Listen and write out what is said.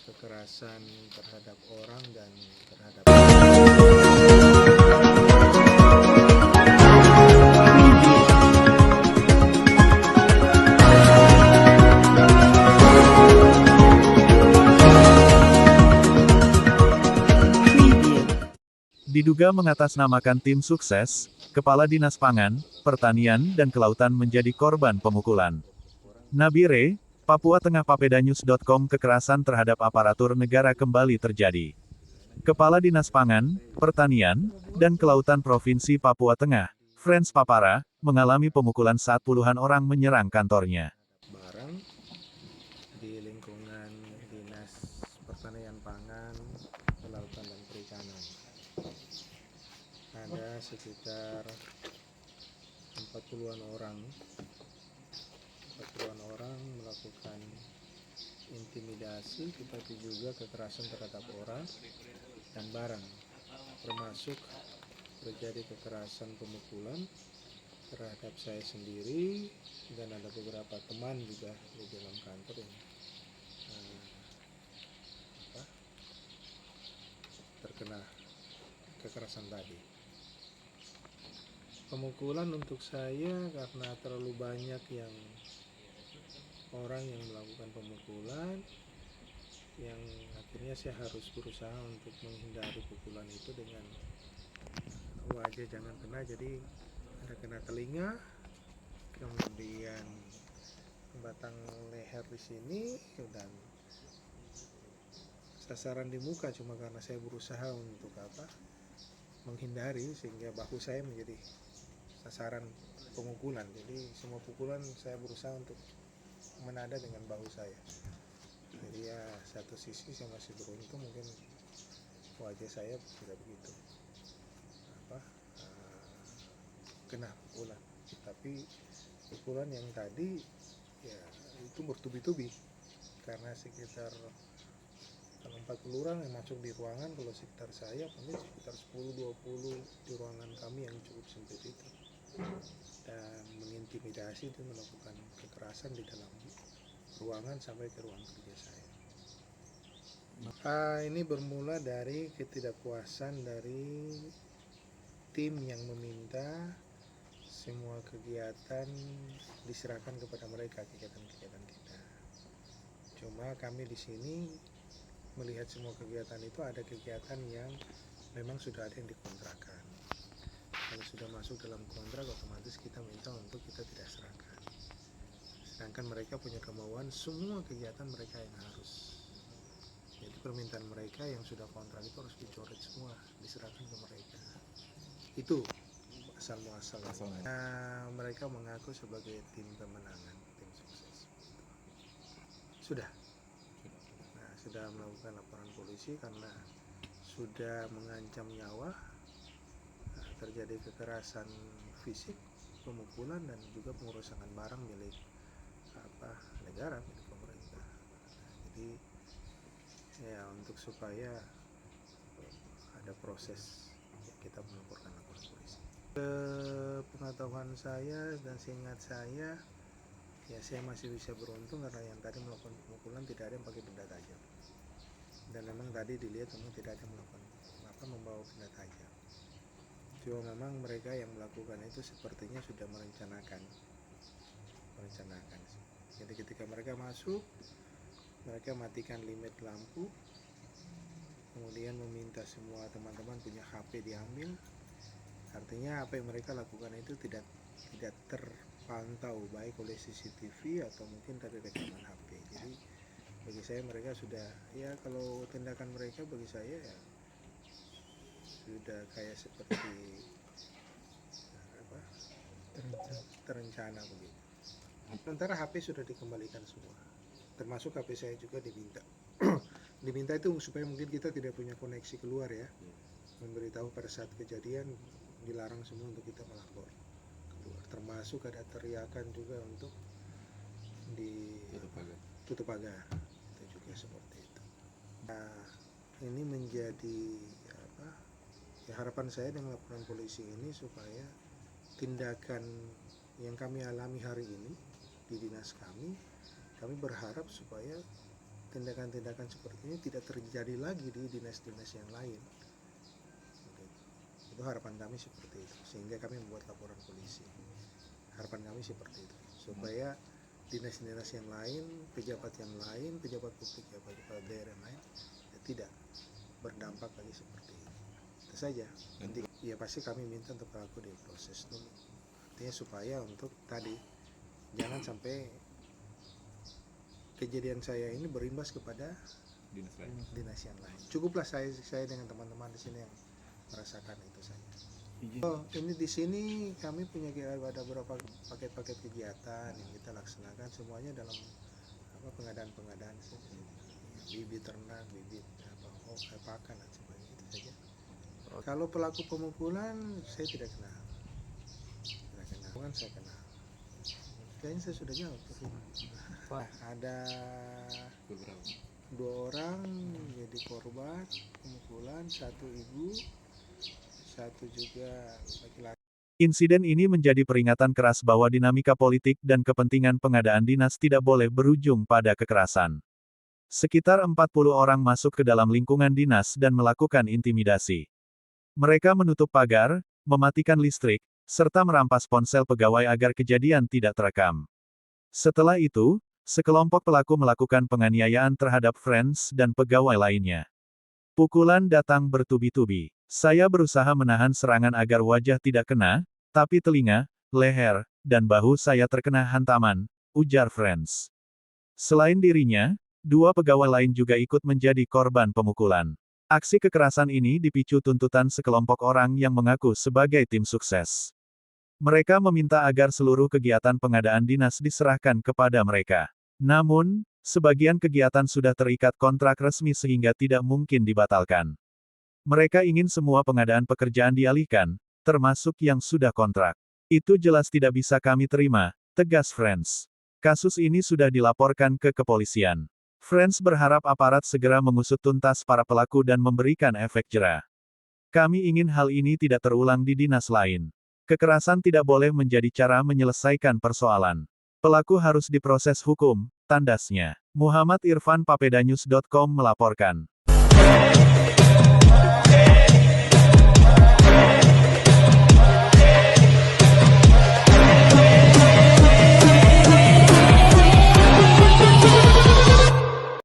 kekerasan terhadap orang dan terhadap Diduga mengatasnamakan tim sukses, Kepala Dinas Pangan, Pertanian dan Kelautan menjadi korban pemukulan. Nabire, Papua Tengah Papedanyus.com. Kekerasan terhadap aparatur negara kembali terjadi. Kepala Dinas Pangan, Pertanian, dan Kelautan Provinsi Papua Tengah, Frans Papara, mengalami pemukulan saat puluhan orang menyerang kantornya. barang di lingkungan Dinas Pertanian Pangan, Kelautan dan Perikanan. Ada sekitar 40-an orang melakukan intimidasi, tetapi juga kekerasan terhadap orang dan barang, termasuk terjadi kekerasan pemukulan terhadap saya sendiri dan ada beberapa teman juga di dalam kantor yang terkena kekerasan tadi. Pemukulan untuk saya karena terlalu banyak orang yang melakukan pemukulan, yang akhirnya saya harus berusaha untuk menghindari pukulan itu dengan wajah jangan kena, jadi ada kena telinga, kemudian batang leher di sini, dan sasaran di muka cuma karena saya berusaha untuk menghindari, sehingga bahu saya menjadi sasaran pemukulan. Jadi semua pukulan saya berusaha untuk menada dengan bahu saya. Jadi ya satu sisi saya masih beruntung, mungkin wajah saya tidak begitu kena pukulan. Tapi pukulan yang tadi ya itu bertubi-tubi, karena sekitar 40 orang yang masuk di ruangan, kalau sekitar saya mungkin sekitar 10-20 di ruangan kami yang cukup sempit itu, dan mengintimidasi itu, melakukan kekerasan di dalam ruangan sampai ke ruang kerja saya. Ini bermula dari ketidakpuasan dari tim yang meminta semua kegiatan diserahkan kepada mereka, kegiatan-kegiatan kita. Cuma kami di sini melihat semua kegiatan itu ada kegiatan yang memang sudah ada yang dikontrakkan. Kalau sudah masuk dalam kontrak, otomatis kita minta untuk kita tidak serahkan. Sedangkan mereka punya kemauan semua kegiatan mereka yang harus. Jadi permintaan mereka yang sudah kontrak itu harus dicoret semua, diserahkan ke mereka. Itu asal muasalnya. Mereka mengaku sebagai tim pemenangan, tim sukses. Sudah melakukan laporan polisi karena sudah mengancam nyawa, terjadi kekerasan fisik, pemukulan, dan juga pengerusakan barang milik negara, milik pemerintah. Jadi ya untuk supaya ada proses, kita melaporkan laporan polisi. Pengetahuan saya dan seingat saya, ya saya masih bisa beruntung karena yang tadi melakukan pemukulan tidak ada yang pakai benda tajam, dan memang tadi dilihat memang tidak ada yang melakukan membawa benda tajam. Cuma memang mereka yang melakukan itu sepertinya sudah merencanakan. Jadi ketika mereka masuk, mereka matikan limit lampu, kemudian meminta semua teman-teman punya HP diambil. Artinya apa yang mereka lakukan itu tidak terpantau baik oleh CCTV atau mungkin dari rekaman HP. Jadi bagi saya mereka sudah, ya kalau tindakan mereka bagi saya ya sudah kayak seperti terencana begitu. Sementara HP sudah dikembalikan semua, termasuk HP saya juga diminta. Diminta itu supaya mungkin kita tidak punya koneksi keluar ya, memberitahu pada saat kejadian dilarang semua untuk kita melapor keluar, termasuk ada teriakan juga untuk tutup pagar, itu juga seperti itu. Nah, ini menjadi harapan saya dengan laporan polisi ini supaya tindakan yang kami alami hari ini di dinas kami berharap supaya tindakan-tindakan seperti ini tidak terjadi lagi di dinas-dinas yang lain. Itu harapan kami seperti itu, sehingga kami membuat laporan polisi. Harapan kami seperti itu, supaya dinas-dinas yang lain, pejabat yang lain, pejabat publik, pejabat daerah yang lain, ya tidak berdampak lagi seperti itu. Itu saja. Nanti ya pasti kami minta untuk pelaku diproses dulu. Artinya supaya untuk tadi jangan sampai kejadian saya ini berimbas kepada dinas yang lain. Cukuplah saya dengan teman-teman di sini yang merasakan itu saja. Oh, ini di sini kami punya ada beberapa paket-paket kegiatan yang kita laksanakan, semuanya dalam pengadaan saja. Bibit ternak, bibit pakan dan sebagainya, itu saja. Kalau pelaku pemukulan saya tidak kenal. Bukan saya kenal. Kayaknya saya sudah jawab. Ada 2 orang jadi korban pemukulan, 1 ibu, 1 juga laki-laki. Insiden ini menjadi peringatan keras bahwa dinamika politik dan kepentingan pengadaan dinas tidak boleh berujung pada kekerasan. Sekitar 40 orang masuk ke dalam lingkungan dinas dan melakukan intimidasi. Mereka menutup pagar, mematikan listrik, serta merampas ponsel pegawai agar kejadian tidak terekam. Setelah itu, sekelompok pelaku melakukan penganiayaan terhadap Friends dan pegawai lainnya. Pukulan datang bertubi-tubi. Saya berusaha menahan serangan agar wajah tidak kena, tapi telinga, leher, dan bahu saya terkena hantaman, ujar Friends. Selain dirinya, 2 pegawai lain juga ikut menjadi korban pemukulan. Aksi kekerasan ini dipicu tuntutan sekelompok orang yang mengaku sebagai tim sukses. Mereka meminta agar seluruh kegiatan pengadaan dinas diserahkan kepada mereka. Namun, sebagian kegiatan sudah terikat kontrak resmi sehingga tidak mungkin dibatalkan. Mereka ingin semua pengadaan pekerjaan dialihkan, termasuk yang sudah kontrak. Itu jelas tidak bisa kami terima, tegas Friends. Kasus ini sudah dilaporkan ke kepolisian. Friends berharap aparat segera mengusut tuntas para pelaku dan memberikan efek jera. Kami ingin hal ini tidak terulang di dinas lain. Kekerasan tidak boleh menjadi cara menyelesaikan persoalan. Pelaku harus diproses hukum, tandasnya. Muhammad Irfan, papedanyus.com melaporkan.